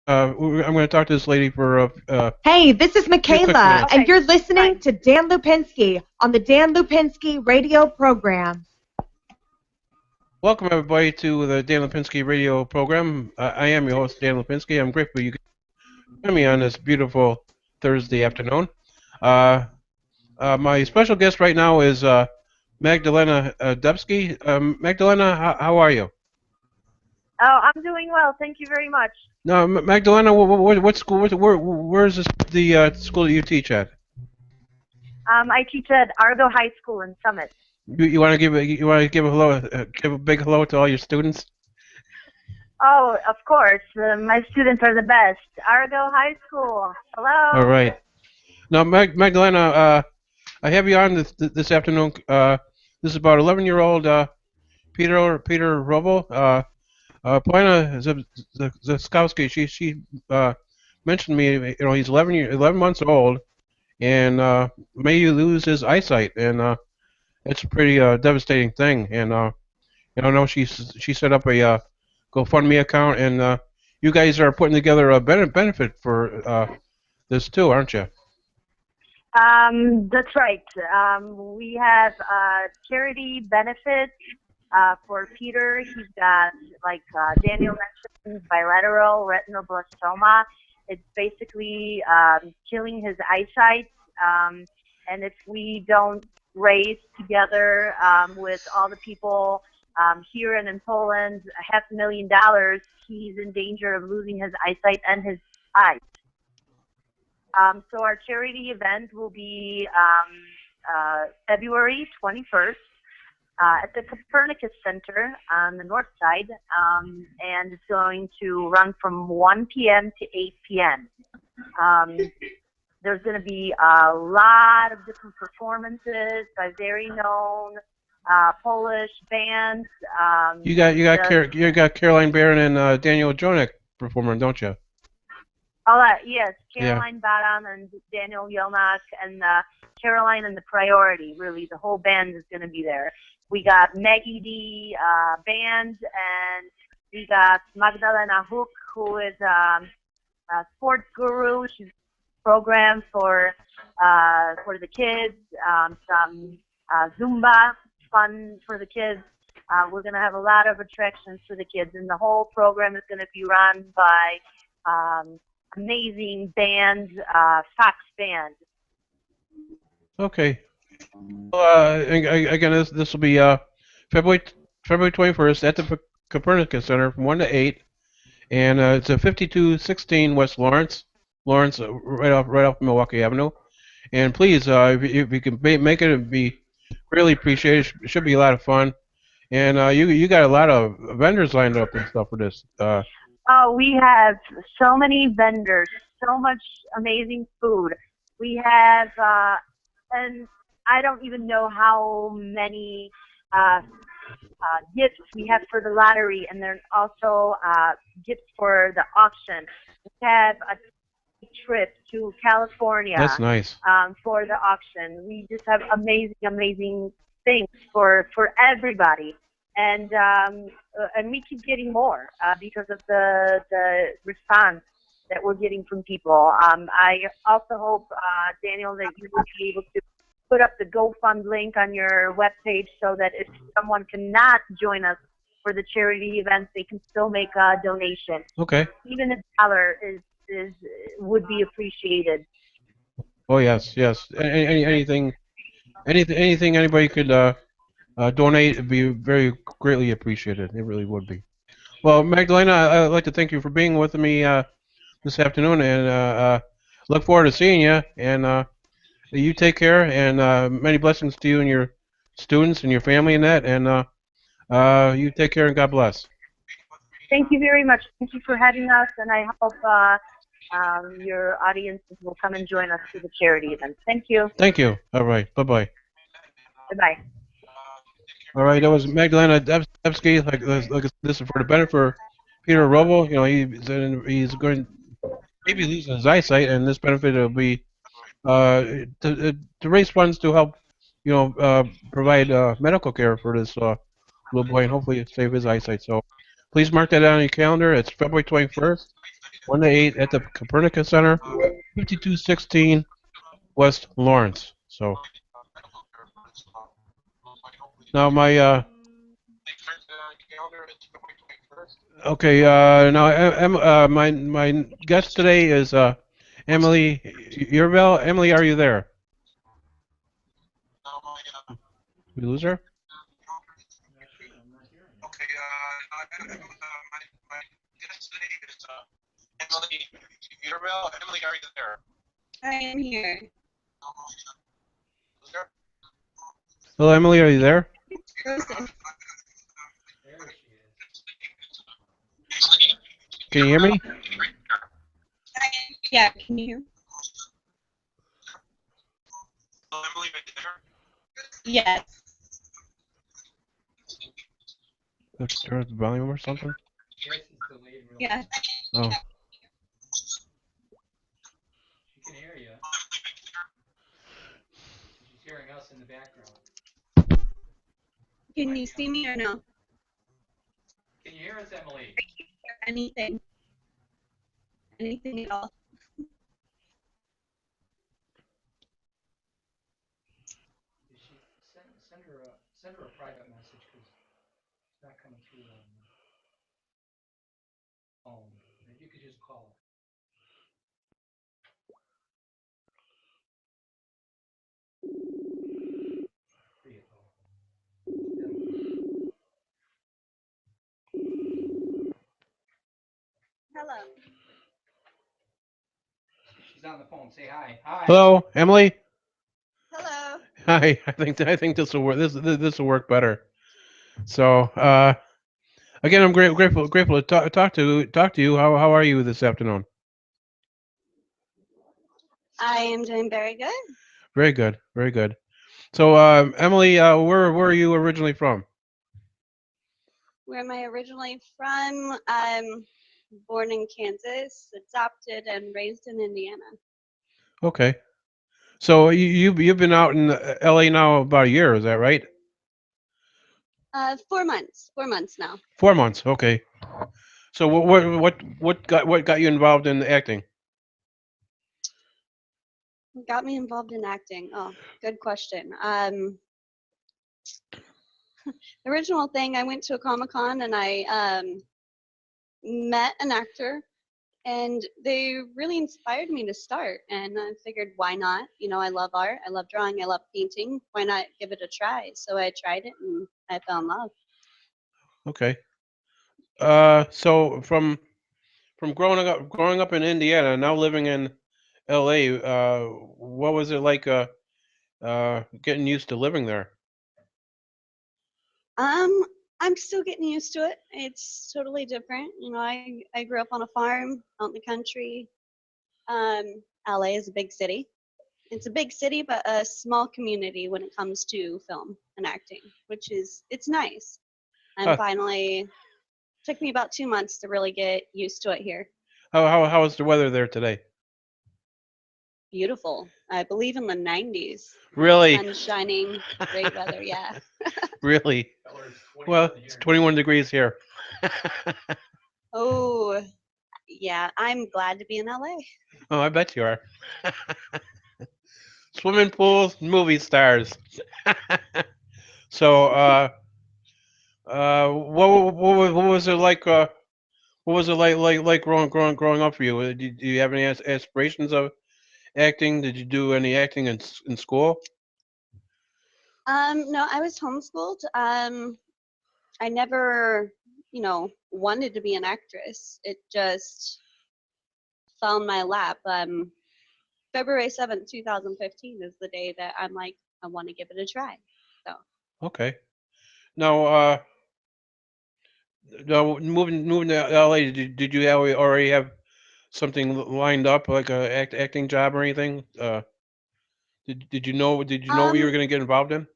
I'm going to talk to this lady for Hey, this is few quick Michaela, minutes. and Okay, you're listening fine. to Dan Lupinski on the Dan Lupinski radio program. Welcome everybody to the Dan Lipinski radio program. I am your host, Dan Lipinski. I'm grateful you can join me on this beautiful Thursday afternoon. Uh, my special guest right now is Magdalena Debski. Magdalena, how are you? Oh, I'm doing well. Thank you very much. No, Magdalena, what school? Where is this, the school that you teach at? I teach at Argo High School in Summit. You want to give a hello, give a big hello to all your students? Oh, of course. My students are the best. Argo High School. All Hello. right. Now, Magdalena, I have you on this afternoon. This is about 11-year-old Peter Robo. Polina Zaskowski. She mentioned me. He's 11 months old, and may lose his eyesight, and it's a pretty devastating thing. And I know she set up a GoFundMe account, and you guys are putting together a benefit for this too, aren't you? That's right. We have charity benefits for Peter. He's got, like Daniel mentioned, bilateral retinoblastoma. It's basically killing his eyesight. And if we don't raise together with all the people here and in Poland $500,000, he's in danger of losing his eyesight and his eyes. So our charity event will be February 21st at the Copernicus Center on the north side, and it's going to run from 1 p.m. to 8 p.m. There's going to be a lot of different performances by very known Polish bands. You got Caroline Barron and Daniel Jonek performing, don't you? Yes, Yeah. Caroline Baran and Daniel Jelnak and Caroline and the Priority. Really, the whole band is going to be there. We got Maggie D band, and we got Magdalena Hook, who is a sports guru. She's programmed for the kids. Some Zumba fun for the kids. We're going to have a lot of attractions for the kids, and the whole program is going to be run by amazing band, Fox Band. Okay. Again, this will be February 21st at the Copernicus Center from 1 to 8, and it's a 5216 West Lawrence, right off Milwaukee Avenue. And please, if you can make it, it'd be really appreciated. It should be a lot of fun. And you got a lot of vendors lined up and stuff for this. Oh, we have so many vendors, so much amazing food. We have, and I don't even know how many gifts we have for the lottery, and there's also gifts for the auction. We have a trip to California That's nice. for the auction. We just have amazing things for everybody. And we keep getting more because of the response that we're getting from people. I also hope, Daniel, that you will be able to put up the GoFund link on your webpage so that if someone cannot join us for the charity event, they can still make a donation. Okay. Even $1 would be appreciated. Oh yes. Anything anybody could donate would be very greatly appreciated. It really would be. Well, Magdalena, I'd like to thank you for being with me this afternoon, and look forward to seeing you. And you take care, and many blessings to you and your students and your family and that. And you take care, and God bless. Thank you very much. Thank you for having us, and I hope your audiences will come and join us for the charity event. Thank you. Thank you. All right. Bye-bye. Bye-bye. All right. That was Magdalena Debski. This is for the benefit for Peter Robo. He's going maybe losing his eyesight, and this benefit will be to raise funds to help, provide medical care for this little boy and hopefully save his eyesight. So please mark that on your calendar. It's February 21st 1 to 8 at the Copernicus Center, 5216 West Lawrence. So now okay. Now my guest today is Emily Eruraviel. Emily, are you there? We lose her. My guest today is Emily Eruraviel. Emily, are you there? I am here. Hello, Emily, are you there? Frozen. Can you hear me? Yeah, can you hear me? Hello, Emily, are you there? Yes. Let's turn up the volume or something. Yeah. Oh. She can hear you. She's hearing us in the background. Can you see me or no? Can you hear us, Emily? Anything. Anything at all. She send her a private message because it's not coming through on the phone. Maybe you could just call her. There you go. Hello. She's on the phone. Say hi. Hi. Hello, Emily. Hello. Hi. I think this will work. This will work better. So again, I'm grateful to talk to you. How are you this afternoon? I am doing very good. Very good. Very good. So Emily, where are you originally from? Where am I originally from? I'm born in Kansas, adopted and raised in Indiana. Okay. So you've been out in L.A. now about a year. Is that right? 4 months. 4 months now. 4 months. Okay. So what got you involved in acting? What got me involved in acting? Oh, good question. The original thing, I went to a Comic-Con and I met an actor and they really inspired me to start, and I figured, why not? You know, I love art, I love drawing, I love painting, why not give it a try? So I tried it and I fell in love. Okay. So from growing up in Indiana, now living in L.A., what was it like getting used to living there? um I'm still getting used to it. It's totally different. You know, I grew up on a farm out in the country. um LA is a big city. It's a big city but a small community when it comes to film and acting, which is, it's nice. I'm Huh. finally, took me about 2 months to really get used to it here. How is the weather there today? Beautiful. I believe in the 90s. Really? Sun shining, great weather. Yeah. Really? Tell her it's 21 Well, here. it's 21 degrees here. Oh, yeah. I'm glad to be in LA. Oh, I bet you are. Swimming pools, movie stars. So, what was it like? What was it like growing up for you? Do you have any aspirations of acting? Did you do any acting in school? No, I was homeschooled. I never, wanted to be an actress. It just fell in my lap. February 7th, 2015 is the day that I'm like, I want to give it a try. So, Okay. Now, now moving to LA, did you already have something lined up, like a acting job or anything? Did you know what you were um, going to get involved in?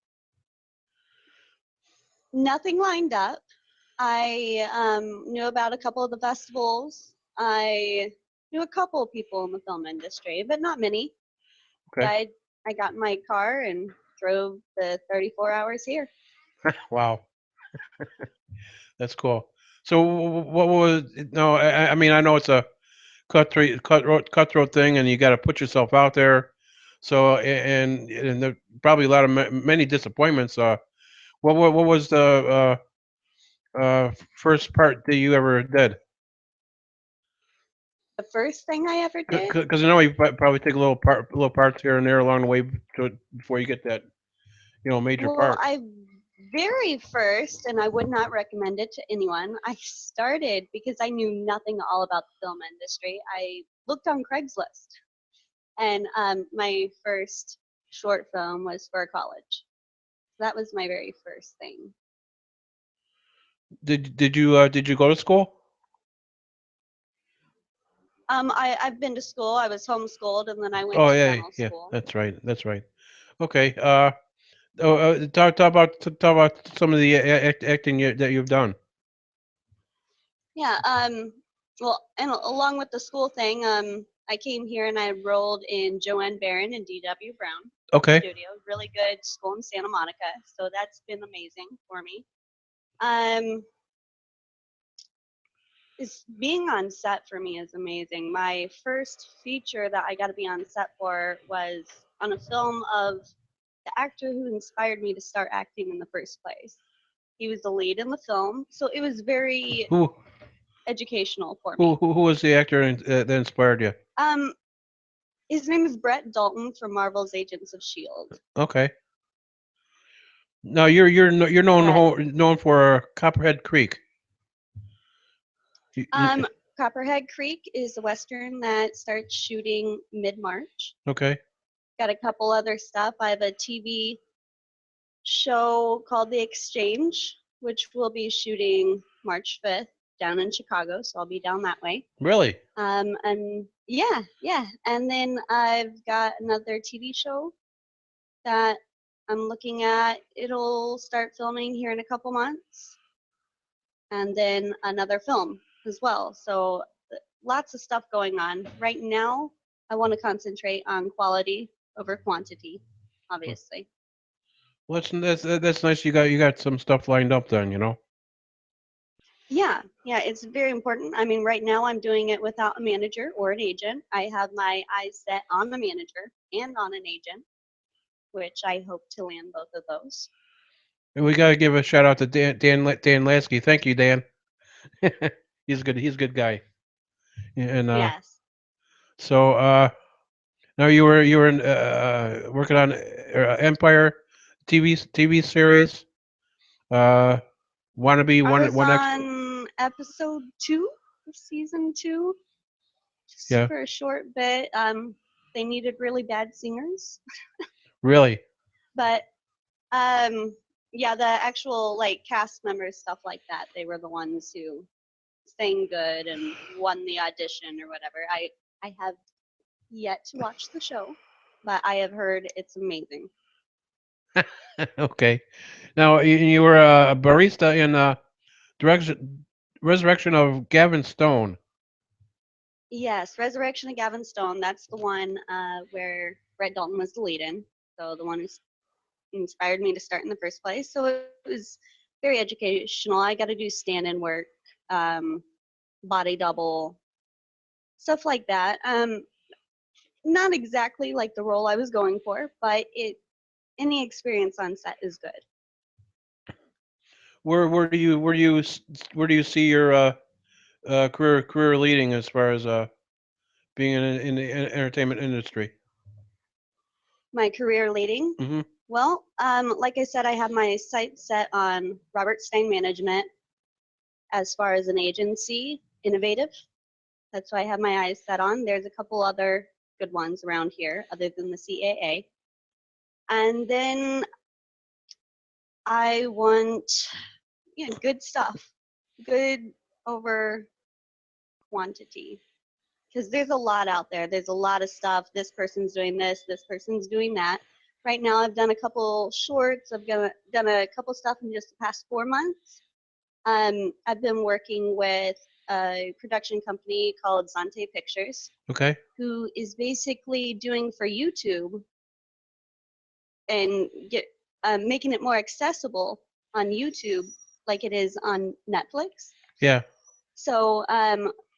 nothing lined up. I knew about a couple of the festivals. I knew a couple of people in the film industry, but not many. So Okay. I got in my car and drove the 34 hours here. Wow, that's cool. So what was no? I mean, I know it's a cutthroat thing, and you got to put yourself out there. So and there probably a lot of many disappointments. What was the first part that you ever did? The first thing I ever did. Because I know you probably take little parts here and there along the way before you get that major Well, part. I very first, and I would not recommend it to anyone. I started because I knew nothing all about the film industry. I looked on Craigslist, and my first short film was for college. That was my very first thing. Did you go to school? I've been to school. I was homeschooled, and then I went Oh to yeah, dental yeah, school. that's right. Okay. Talk about some of the acting that you've done. Yeah. Well, and along with the school thing, I came here and I enrolled in Joanne Barron and D.W. Brown Okay. Studio. Really good school in Santa Monica. So that's been amazing for me. Um, is being on set for me is amazing. My first feature that I got to be on set for was on a film of the actor who inspired me to start acting in the first place. He was the lead in the film, so it was very Who educational for who me. who, who was the actor that inspired you? Um, his name is Brett Dalton from Marvel's Agents of Shield. Okay. Now you're known But known for Copperhead Creek. um, Copperhead Creek is a western that starts shooting mid-March. Okay. Got a couple other stuff. I have a TV show called The Exchange, which will be shooting March 5th down in Chicago, so I'll be down that way. Really? And yeah. And then I've got another TV show that I'm looking at. It'll start filming here in a couple months. And then another film as well. So lots of stuff going on. Right now, I want to concentrate on quality over quantity, obviously. Well, that's nice. You got some stuff lined up then. Yeah, it's very important. I mean, right now I'm doing it without a manager or an agent. I have my eyes set on the manager and on an agent, which I hope to land both of those. And we gotta give a shout out to Dan Lasky. Thank you, Dan. He's good. He's a good guy. And Yes. so now you were working on Empire TV series. Uh, Wannabe I was one extra. on episode 2 of season 2, just Yeah, for a short bit. They needed really bad singers, really. but um, yeah, the actual like cast members, stuff like that, they were the ones who sang good and won the audition or whatever. I have yet to watch the show, but I have heard it's amazing. Okay. Now you were a barista in direction Resurrection of Gavin Stone. Yes, Resurrection of Gavin Stone. That's the one where Brett Dalton was the lead in. So the one who inspired me to start in the first place. So it was very educational. I got to do stand-in work, um, body double, stuff like that. Not exactly like the role I was going for, but any experience on set is good. Where do you see your career leading as far as being in the entertainment industry? My career leading. Hmm. Well, like I said, I have my sights set on Robert Stein Management as far as an agency, innovative. That's what I have my eyes set on. There's a couple other good ones around here other than the CAA. And then I want good stuff, good over quantity. Because there's a lot out there. There's a lot of stuff. This person's doing this person's doing that. Right now, I've done a couple shorts. I've done a couple stuff in just the past 4 months. I've been working with a production company called Zante Pictures, Okay. who is basically doing for YouTube and making it more accessible on YouTube like it is on Netflix. Yeah. So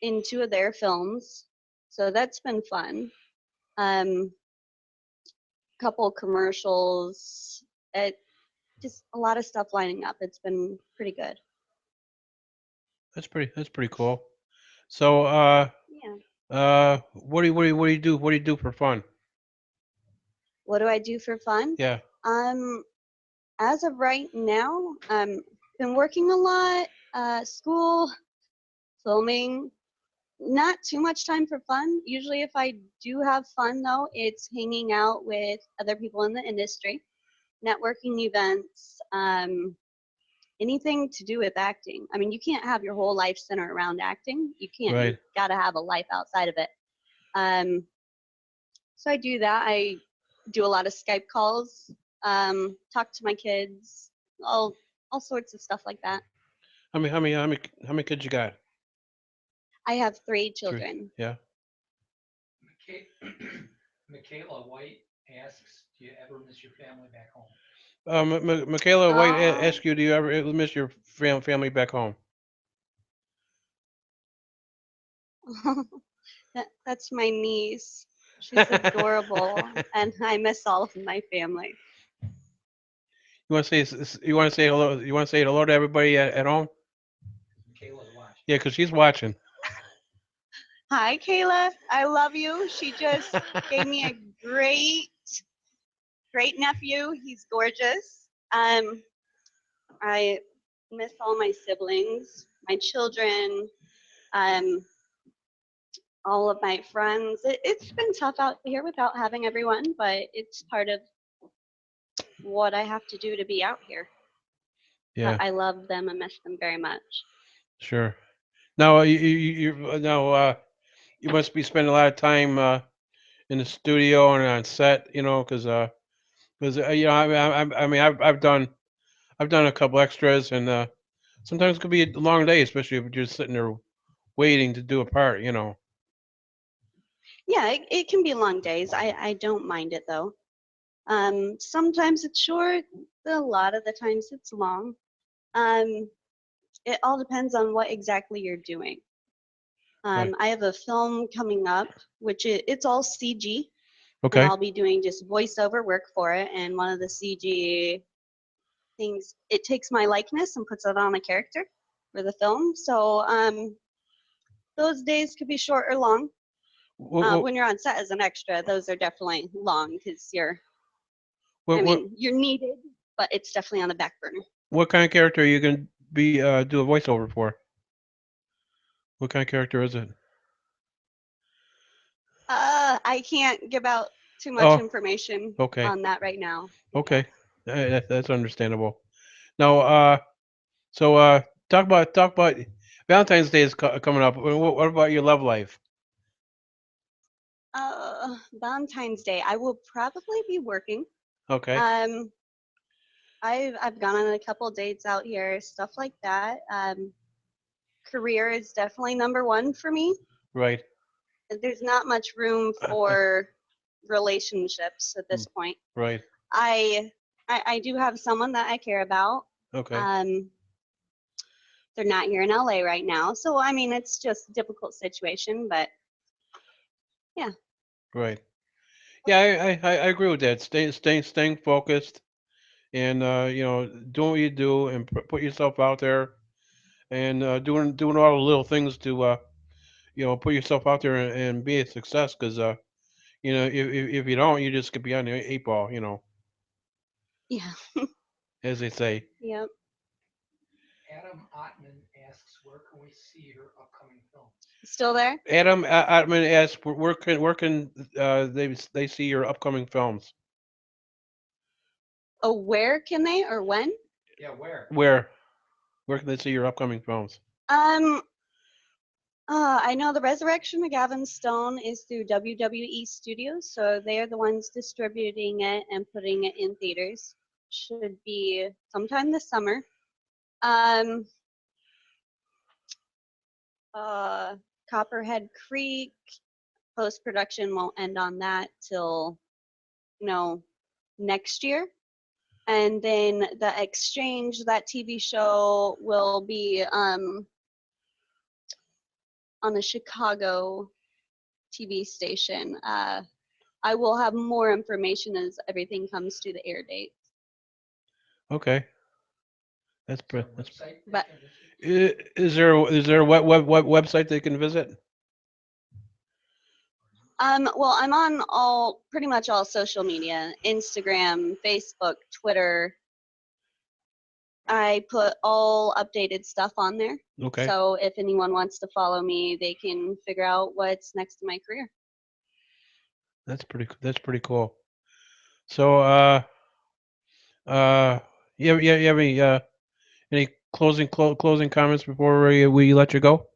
in 2 of their films, So that's been fun. Couple commercials. Just a lot of stuff lining up. It's been pretty good. That's pretty cool. So, Yeah. what do you do? What do you do for fun? What do I do for fun? Yeah. As of right now, been working a lot, school, filming, not too much time for fun. Usually if I do have fun though, it's hanging out with other people in the industry, networking events, anything to do with acting. I mean, you can't have your whole life center around acting. You can't. Right. You got to have a life outside of it. So I do that. I do a lot of Skype calls, talk to my kids, all sorts of stuff like that. How many kids you got? I have 3 Three. children. Yeah. Michaela White asks, do you ever miss your family back home? Michaela White Oh, asked you, do you ever miss your family back home? that's my niece. She's adorable, and I miss all of my family. You want to say hello? You want to say hello to everybody at home? Michaela's watching. Yeah, 'cause she's watching. Hi, Kayla. I love you. She just gave me a great nephew. He's gorgeous. I miss all my siblings, my children, um, all of my friends. It's been tough out here without having everyone, but it's part of what I have to do to be out here. But Yeah, I love them and miss them very much. sure. Now now you must be spending a lot of time in the studio and on set, you know, because you know I mean I've done a couple extras and sometimes it could be a long day, especially if you're just sitting there waiting to do a part, you know. Yeah, it can be long days. I don't mind it though. Sometimes it's short. A lot of the times it's long. Um, it all depends on what exactly you're doing. Right. I have a film coming up, which it's all CG, and Okay. I'll be doing just voiceover work for it. And one of the CG things, it takes my likeness and puts it on a character for the film. So those days could be short or long. What When you're on set as an extra, those are definitely long because what what you're needed, but it's definitely on the back burner. what kind of character are you gonna be do a voiceover for? What kind of character is it? I can't give out too much Oh, information okay, on that right now. Yeah. okay, that's understandable. Now, so talk about Valentine's Day is coming up. What about your love life? Valentine's Day, I will probably be working. Okay, Um, I've gone on a couple dates out here, stuff like that. Career is definitely number one for me. right, There's not much room for relationships at this point. right, I I do have someone that I care about. okay, Um, they're not here in LA right now, so I mean it's just a difficult situation, but yeah. right. Yeah, I agree with that. Staying focused and you know doing what you do and put yourself out there and doing all the little things to you know put yourself out there and be a success because you know if you don't you just get behind the 8 ball, you know, Yeah. as they say. Yep. Adam Ottman asks, where can we see her upcoming films? Still there? Adam Atman asks, where can they see your upcoming films? Oh, where can they or when? Yeah, where? Where can they see your upcoming films? Um, I know the Resurrection of Gavin Stone is through WWE Studios, so they're the ones distributing it and putting it in theaters. Should be sometime this summer. Um, Copperhead Creek, post production won't end on that till next year. And then The Exchange, that TV show, will be on the Chicago TV station. I will have more information as everything comes to the air date. Okay, that's Is there pre- a that's. website they But can visit? Is there a website they can visit? well, I'm on all pretty much all social media: Instagram, Facebook, Twitter. I put all updated stuff on there. Okay, So if anyone wants to follow me, they can figure out what's next in my career. that's pretty cool. So, uh, you have any closing comments before we let you go?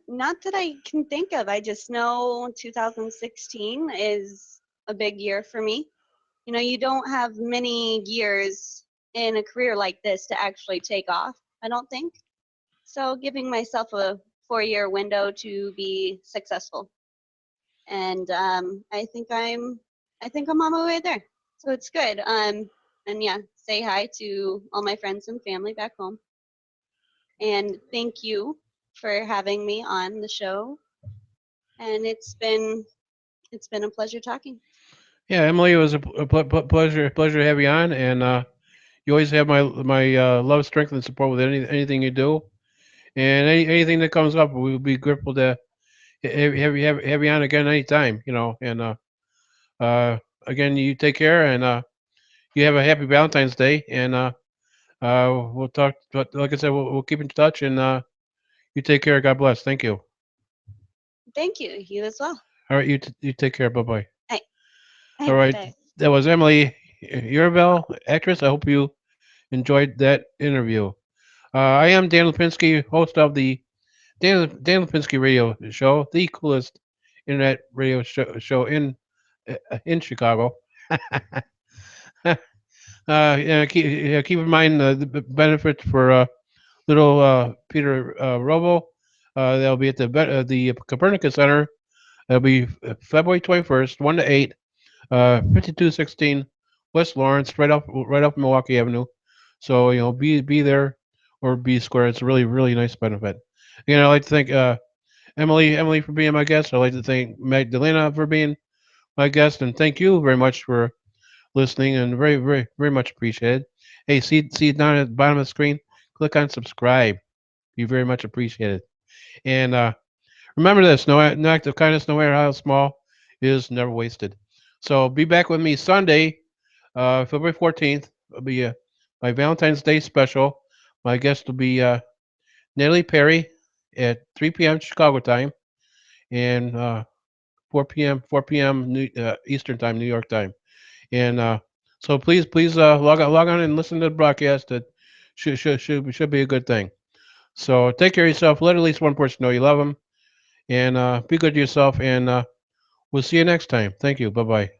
Not that I can think of. I just know 2016 is a big year for me. You know, you don't have many years in a career like this to actually take off, I don't think. So giving myself a 4-year window to be successful. And I think I'm on my way there. So it's good. And yeah, say hi to all my friends and family back home. And thank you for having me on the show. And it's been a pleasure talking. Yeah, Emily, it was a pleasure to have you on, and you always have my love, strength, and support with anything you do, and anything that comes up, we'll be grateful to have you on again anytime. And uh, again, you take care, and you have a happy Valentine's Day, and we'll talk. But like I said, we'll keep in touch, and you take care. God bless. Thank you. Thank you. You as well. All right, you take care. Bye bye. Hey, All right, bye. that was Emily Eruraviel, actress. I hope you enjoyed that interview. I am Dan Lupinski, host of the Dan Lipinski Radio Show, the coolest internet radio show in Chicago. Yeah, keep in mind the benefits for little Peter Robo. They'll be at the Copernicus Center. It'll be February 21st, 1 to 8, 5216 West Lawrence, right off Milwaukee Avenue. So be there or be square. It's a really nice benefit. Again, I'd like to thank Emily for being my guest. I'd like to thank Magdalena for being my guest, and thank you very much for listening, and very much appreciated. Hey, see down at the bottom of the screen, click on subscribe. Be very much appreciated. And remember this: no act of kindness, no matter how small, is never wasted. So be back with me Sunday, February 14th. It'll be my Valentine's Day special. My guest will be Natalie Perry at 3 p.m. Chicago time, and 4 p.m. Eastern time, New York time. And so please log on and listen to the broadcast. It should be a good thing. So take care of yourself. Let at least one person know you love them, and be good to yourself. And we'll see you next time. Thank you. Bye bye.